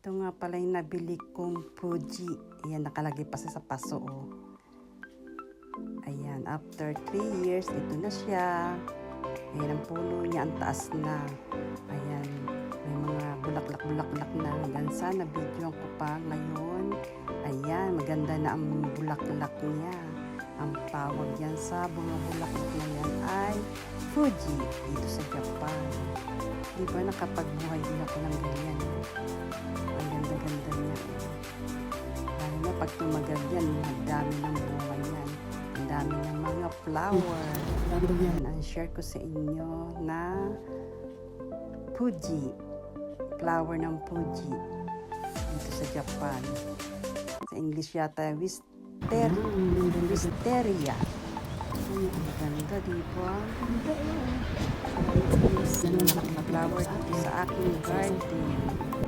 Ito nga pala yung nabili kong Fuji. Ayan, nakalagay pa sa paso. Oh. Ayan, after 3 years, ito na siya. Ayan, ang puno niya, ang taas na. Ayan, may mga bulaklak-bulaklak na. Hanggang sana video ko pa ngayon. Ayan, maganda na ang bulaklak niya. Ang tawag yan sa mga bulaklak na yan ay Fuji dito sa Japan. Diba nakapagbuhay din ako ng ganyan. Ang ganda-ganda niya. Lalo na pag tumagal yan, ang dami ng bunga yan. Ang dami ng mga flower. Yan ang share ko sa inyo na Fuji. Flower ng Fuji. Dito sa Japan. Sa English yata, Wisteria. Ang ganda, diba? Flower dito sa aking garden.